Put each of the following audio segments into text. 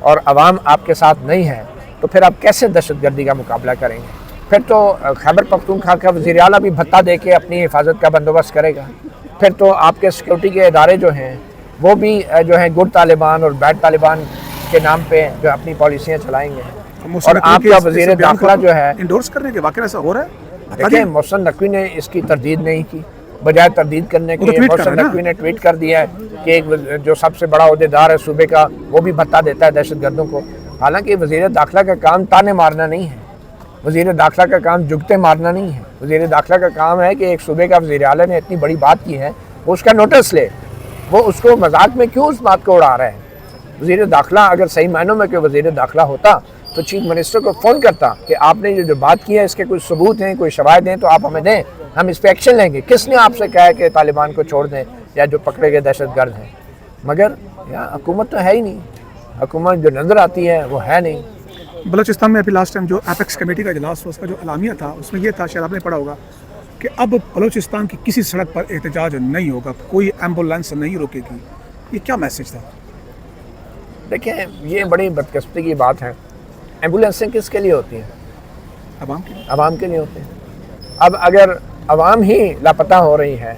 اور عوام آپ کے ساتھ نہیں ہے تو پھر آپ کیسے دہشت گردی کا مقابلہ کریں گے؟ پھر تو خیبر پختونخوا کا وزیر اعلیٰ بھی بھتہ دے کے اپنی حفاظت کا بندوبست کرے گا، پھر تو آپ کے سیکورٹی کے ادارے جو ہیں وہ بھی جو ہیں گڈ طالبان اور بیڈ طالبان کے نام پہ جو اپنی پالیسیاں چلائیں گے۔ اور آپ کا وزیر داخلہ جو ہے انڈورس کرنے کے واقعہ ایسا ہو رہا ہے؟ دیکھیں محسن نقوی نے اس کی تردید نہیں کی، بجائے تردید کرنے کے محسن نقوی نے ٹویٹ کر دیا ہے کہ ایک جو سب سے بڑا عہدیدار ہے صوبے کا وہ بھی بھتہ دیتا ہے دہشت گردوں کو۔ حالانکہ وزیر داخلہ کا کام تانے مارنا نہیں ہے، وزیر داخلہ کا کام جگتے مارنا نہیں ہے، وزیر داخلہ کا کام ہے کہ ایک صوبے کا وزیر اعلیٰ نے اتنی بڑی بات کی ہے وہ اس کا نوٹس لے، وہ اس کو مذاق میں کیوں اس بات کو اڑا رہے ہیں؟ وزیر داخلہ اگر صحیح معنوں میں کہ وزیر داخلہ ہوتا تو چیف منسٹر کو فون کرتا کہ آپ نے جو بات کی ہے اس کے کوئی ثبوت ہیں، کوئی شواہد ہیں تو آپ ہمیں دیں، ہم اس پہ ایکشن لیں گے۔ کس نے آپ سے کہا ہے کہ طالبان کو چھوڑ دیں یا جو پکڑے گئے دہشت گرد ہیں؟ مگر یہاں حکومت تو ہے ہی نہیں، حکومت جو نظر آتی ہے وہ ہے نہیں۔ بلوچستان میں ابھی لاسٹ ٹائم جو ایپیکس کمیٹی کا اجلاس ہوا اس کا جو اعلامیہ تھا اس میں یہ تھا، شاید آپ نے پڑھا ہوگا، کہ اب بلوچستان کی کسی سڑک پر احتجاج نہیں ہوگا، کوئی ایمبولینس نہیں روکے گی۔ یہ کیا میسج تھا؟ دیکھیں یہ بڑی بدقسمتی کی بات ہے، ایمبولینسیں کس کے لیے ہوتی ہیں؟ عوام کے لیے۔ عوام کے لیے ہوتے ہیں۔ اب اگر عوام ہی لاپتہ ہو رہی ہے،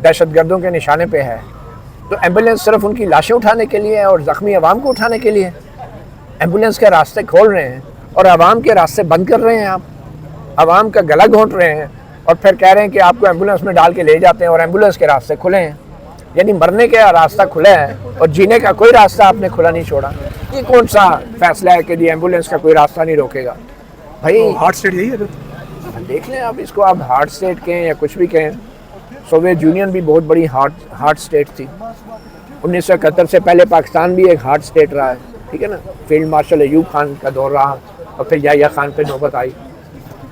دہشت گردوں کے نشانے پہ ہے، تو ایمبولینس صرف ان کی لاشیں اٹھانے کے لیے اور زخمی عوام کو اٹھانے کے لیے؟ ایمبولینس کے راستے کھول رہے ہیں اور عوام کے راستے بند کر رہے ہیں، آپ عوام کا گلا گھونٹ رہے ہیں اور پھر کہہ رہے ہیں کہ آپ کو ایمبولینس میں ڈال کے لے جاتے ہیں اور ایمبولینس کے راستے کھلے ہیں۔ یعنی مرنے کا راستہ کھلا ہے اور جینے کا کوئی راستہ آپ نے کھلا نہیں چھوڑا۔ یہ کون سا فیصلہ ہے کہ جی ایمبولینس کا کوئی راستہ نہیں روکے گا؟ بھائی ہارٹ اسٹیٹ یہی ہے، دیکھ لیں آپ اس کو، آپ ہارٹ اسٹیٹ کہیں یا کچھ بھی کہیں، سوویت یونین بھی بہت بڑی ہارٹ اسٹیٹ تھی۔ 1971 سے پہلے پاکستان بھی ایک ہارٹ اسٹیٹ رہا ہے، ٹھیک ہے نا؟ فیلڈ مارشل ایوب خان کا دور رہا اور پھر یحییٰ خان پہ نوبت آئی۔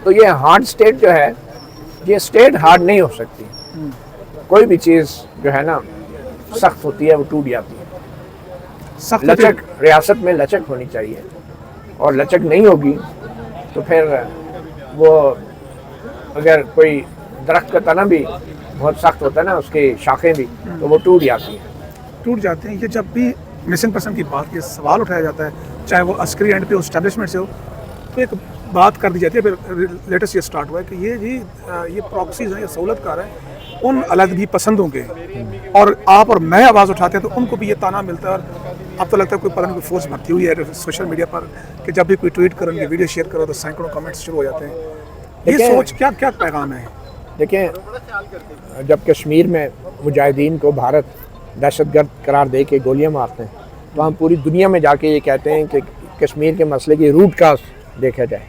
تو یہ ہارٹ اسٹیٹ جو ہے، یہ اسٹیٹ ہارڈ نہیں ہو سکتی۔ کوئی بھی چیز جو ہے نا سخت ہوتی ہے وہ ٹوٹ جاتی ہے۔ لچک، ریاست میں لچک ہونی چاہیے، اور لچک نہیں ہوگی تو پھر وہ اگر کوئی درخت کا تنا بھی بہت سخت ہوتا ہے نا، اس کی شاخیں بھی، تو وہ ٹوٹ جاتی ہیں۔ ٹوٹ جاتے ہیں۔ یہ جب بھی مسنگ پرسن کی بات یہ سوال اٹھایا جاتا ہے، چاہے وہ عسکری اینڈ پہ ہو، اسٹیبلشمنٹ سے ہو، تو ایک بات کر دی جاتی ہے، پھر لیٹسٹ یہ سٹارٹ ہوا ہے کہ یہ پراکسیز ہیں، یہ سہولت کار ہیں ان علیحدگی پسندوں کے، اور آپ اور میں آواز اٹھاتے ہیں تو ان کو بھی یہ تانا ملتا ہے۔ اور اب تو لگتا ہے کوئی پتہ نہیں کوئی فورس بھرتی ہوئی ہے سوشل میڈیا پر کہ جب بھی کوئی ٹویٹ کرو، ان کی ویڈیو شیئر کرو تو سینکڑوں کمنٹس شروع ہو جاتے ہیں۔ یہ سوچ کیا پیغام ہے؟ دیکھیں جب کشمیر میں مجاہدین کو بھارت دہشت گرد قرار دے کے گولیاں مارتے ہیں تو ہم پوری دنیا میں جا کے یہ کہتے ہیں کہ کشمیر کے مسئلے کی روٹ کاز دیکھا جائے،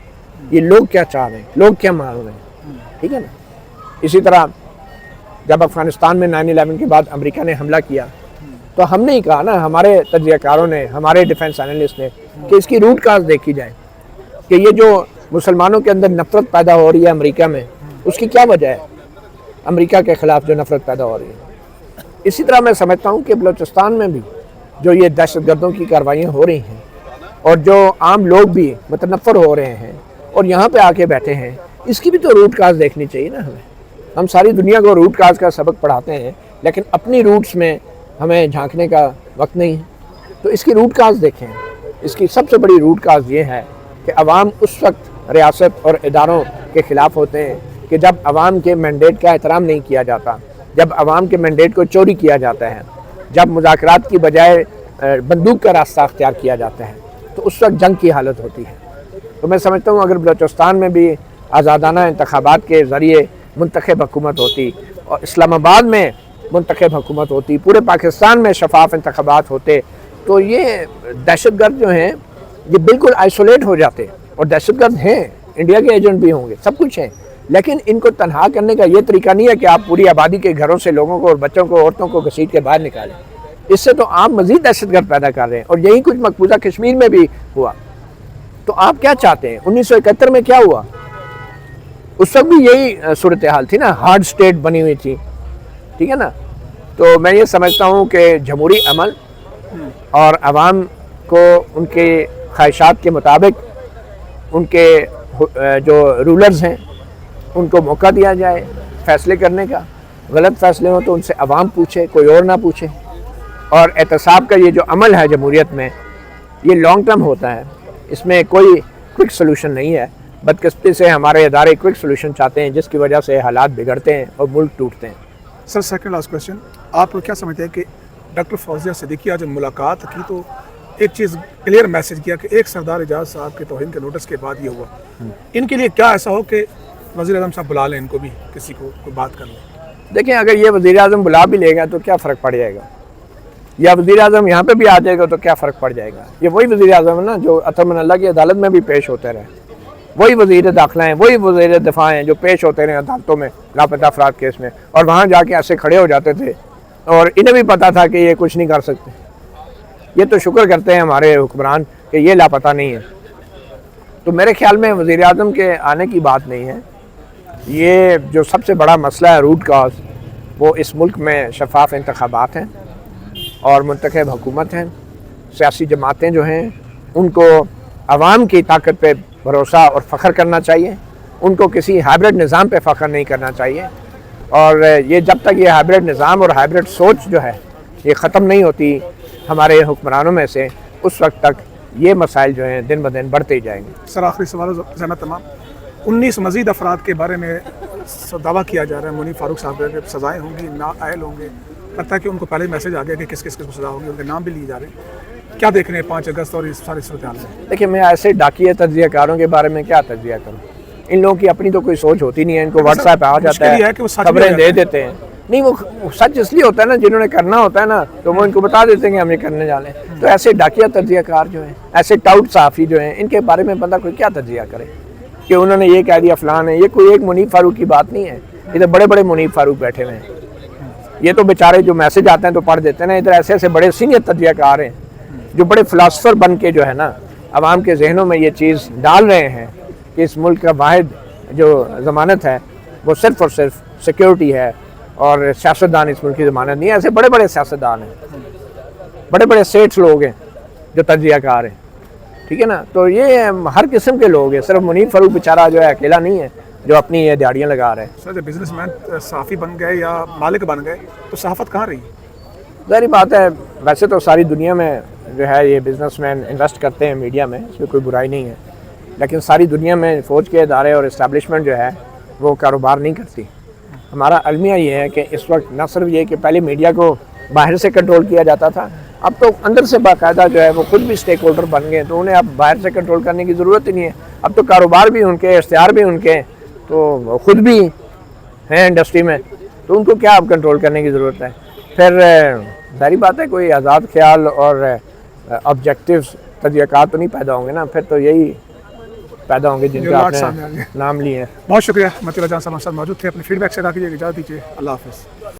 یہ لوگ کیا چاہ رہے ہیں، لوگ کیا مان رہے ہیں، ٹھیک ہے نا؟ اسی طرح جب افغانستان میں 9/11 کے بعد امریکہ نے حملہ کیا تو ہم نے ہی کہا نا، ہمارے تجزیہ کاروں نے، ہمارے ڈیفنس اینالسٹ نے، کہ اس کی روٹ کاز دیکھی جائے کہ یہ جو مسلمانوں کے اندر نفرت پیدا ہو رہی ہے امریکہ میں، اس کی کیا وجہ ہے؟ امریکہ کے خلاف جو نفرت پیدا ہو رہی ہے۔ اسی طرح میں سمجھتا ہوں کہ بلوچستان میں بھی جو یہ دہشت گردوں کی کارروائیاں ہو رہی ہیں اور جو عام لوگ بھی متنفر ہو رہے ہیں اور یہاں پہ آ کے بیٹھے ہیں، اس کی بھی تو روٹ کاز دیکھنی چاہیے نا ہمیں۔ ہم ساری دنیا کو روٹ کاز کا سبق پڑھاتے ہیں لیکن اپنی روٹس میں ہمیں جھانکنے کا وقت نہیں ہے۔ تو اس کی روٹ کاز دیکھیں۔ اس کی سب سے بڑی روٹ کاز یہ ہے کہ عوام اس وقت ریاست اور اداروں کے خلاف ہوتے ہیں کہ جب عوام کے مینڈیٹ کا احترام نہیں کیا جاتا، جب عوام کے مینڈیٹ کو چوری کیا جاتا ہے، جب مذاکرات کی بجائے بندوق کا راستہ اختیار کیا جاتا ہے، تو اس وقت جنگ کی حالت ہوتی ہے۔ تو میں سمجھتا ہوں اگر بلوچستان میں بھی آزادانہ انتخابات کے ذریعے منتخب حکومت ہوتی اور اسلام آباد میں منتخب حکومت ہوتی، پورے پاکستان میں شفاف انتخابات ہوتے، تو یہ دہشت گرد جو ہیں یہ بالکل آئسولیٹ ہو جاتے۔ اور دہشت گرد ہیں، انڈیا کے ایجنٹ بھی ہوں گے، سب کچھ ہیں، لیکن ان کو تنہا کرنے کا یہ طریقہ نہیں ہے کہ آپ پوری آبادی کے گھروں سے لوگوں کو اور بچوں کو، عورتوں کو گھسیٹ کے باہر نکالیں۔ اس سے تو آپ مزید دہشت گرد پیدا کر رہے ہیں، اور یہی کچھ مقبوضہ کشمیر میں بھی ہوا۔ تو آپ کیا چاہتے ہیں؟ 1971 میں کیا ہوا؟ اس وقت بھی یہی صورتحال تھی نا، ہارڈ اسٹیٹ بنی ہوئی تھی، ٹھیک ہے نا؟ تو میں یہ سمجھتا ہوں کہ جمہوری عمل اور عوام کو ان کے خواہشات کے مطابق ان کے جو رولرز ہیں ان کو موقع دیا جائے فیصلے کرنے کا۔ غلط فیصلے ہوں تو ان سے عوام پوچھے، کوئی اور نہ پوچھے۔ اور احتساب کا یہ جو عمل ہے جمہوریت میں، یہ لانگ ٹرم ہوتا ہے، اس میں کوئی کوئک سلوشن نہیں ہے. بدقسمتی سے ہمارے ادارے کوئک سلوشن چاہتے ہیں جس کی وجہ سے حالات بگڑتے ہیں اور ملک ٹوٹتے ہیں. سر سیکنڈ لاسٹ کویشچن، آپ کیا سمجھتے ہیں کہ ڈاکٹر فوزیہ صدیقیہ جب ملاقات کی تو ایک چیز کلیئر میسج کیا کہ ایک سردار اعجاز صاحب کے توہین کے نوٹس کے بعد یہ ہوا، ان کے لیے کیا ایسا ہو کہ وزیر اعظم صاحب بلا لیں ان کو بھی، کسی کو کوئی بات کر لیں؟ دیکھیں اگر یہ وزیر اعظم بلا بھی لے گا تو کیا فرق پڑ جائے گا، یا وزیر اعظم یہاں پہ بھی آ جائے گا تو کیا فرق پڑ جائے گا. یہ وہی وزیر اعظم ہے نا جو اطمن اللہ کی عدالت میں بھی پیش ہوتے رہے، وہی وزیر داخلہ ہیں، وہی وزیر دفاع ہیں جو پیش ہوتے رہے عدالتوں میں لاپتہ افراد کیس میں، اور وہاں جا کے ایسے کھڑے ہو جاتے تھے اور انہیں بھی پتا تھا کہ یہ کچھ نہیں کر سکتے. یہ تو شکر کرتے ہیں ہمارے حکمران کہ یہ لاپتہ نہیں ہے. تو میرے خیال میں وزیر اعظم کے آنے کی بات نہیں ہے. یہ جو سب سے بڑا مسئلہ ہے روٹ کاز، وہ اس ملک میں شفاف انتخابات ہیں اور منتخب حکومت ہیں. سیاسی جماعتیں جو ہیں ان کو عوام کی طاقت پہ بھروسہ اور فخر کرنا چاہیے، ان کو کسی ہائبرڈ نظام پہ فخر نہیں کرنا چاہیے. اور یہ جب تک یہ ہائبرڈ نظام اور ہائبرڈ سوچ جو ہے یہ ختم نہیں ہوتی ہمارے حکمرانوں میں سے، اس وقت تک یہ مسائل جو ہیں دن بدن بڑھتے ہی جائیں گے. سر آخری سوال زحمت تمام، 19 مزید افراد کے بارے میں دعویٰ کیا جا رہا ہے منیب فاروق صاحب کے سزائیں ہوں گی، نااہل ہوں گے، لگتا ہے کہ ان کو پہلے میسج آ گیا کہ کس کس کو سزا ہوگی، ان کے نام بھی لیے جا رہے ہیں. کیا دیکھ رہے ہیں 5 اگست اور اس ساری صورتحال میں؟ دیکھیں میں ایسے ڈاکیے تجزیہ کاروں کے بارے میں کیا تجزیہ کروں، ان لوگوں کی اپنی تو کوئی سوچ ہوتی نہیں ہے. ان کو واٹس ایپ آ جاتا ہے، خبریں دے دیتے ہیں. نہیں وہ سچ اس لیے ہوتا ہے نا، جنہوں نے کرنا ہوتا ہے نا تو وہ ان کو بتا دیتے ہیں کہ ہم یہ کرنے جا رہے ہیں. تو ایسے ڈاکیہ تجزیہ کار جو ہیں، ایسے ٹاؤٹ صحافی جو ہیں، ان کے بارے میں بندہ کوئی کیا تجزیہ کرے کہ انہوں نے یہ کہہ دیا فلان ہے. یہ کوئی ایک منیب فاروق کی بات نہیں ہے، ادھر بڑے بڑے منیب فاروق بیٹھے ہوئے ہیں. یہ تو بیچارے جو میسج آتے ہیں تو پڑھ دیتے ہیں نا. ادھر ایسے ایسے بڑے سینئر تجزیہ کار ہیں جو بڑے فلاسفر بن کے جو ہے نا عوام کے ذہنوں میں یہ چیز ڈال رہے ہیں کہ اس ملک کا واحد جو ضمانت ہے وہ صرف اور صرف سیکیورٹی ہے، اور سیاستدان اس ملک کی ضمانت نہیں ہے. ایسے بڑے بڑے سیاستدان ہیں، بڑے بڑے سیٹھ لوگ ہیں جو تجزیہ کار ہیں، ٹھیک ہے نا. تو یہ ہر قسم کے لوگ ہیں، صرف منیب فاروق بیچارہ جو ہے اکیلا نہیں ہے جو اپنی یہ دیہڑیاں لگا رہے ہیں. سر جب بزنس مین صحافی بن گئے یا مالک بن گئے تو صحافت کہاں رہی؟ ظاہری بات ہے، ویسے تو ساری دنیا میں جو ہے یہ بزنس مین انویسٹ کرتے ہیں میڈیا میں، اس میں کوئی برائی نہیں ہے، لیکن ساری دنیا میں فوج کے ادارے اور اسٹیبلشمنٹ جو ہے وہ کاروبار نہیں کرتی. ہمارا المیہ یہ ہے کہ اس وقت نہ صرف یہ کہ پہلے میڈیا کو باہر سے کنٹرول کیا جاتا تھا، اب تو اندر سے باقاعدہ جو ہے وہ خود بھی سٹیک ہولڈر بن گئے، تو انہیں اب باہر سے کنٹرول کرنے کی ضرورت ہی نہیں ہے. اب تو کاروبار بھی ان کے، اختیار بھی ان کے، تو خود بھی ہیں انڈسٹری میں، تو ان کو کیا اب کنٹرول کرنے کی ضرورت ہے. پھر ظاہری بات ہے کوئی آزاد خیال اور آبجیکٹیوز تجزیہات تو نہیں پیدا ہوں گے نا، پھر تو یہی پیدا ہوں گے جن کا آپ نے نام لیے ہیں. بہت شکریہ متی اللہ جان صاحب ہمارے ساتھ موجود تھے. اپنے فیڈ بیک سے ادا کیجیے، اجازت دیجیے. اللہ حافظ.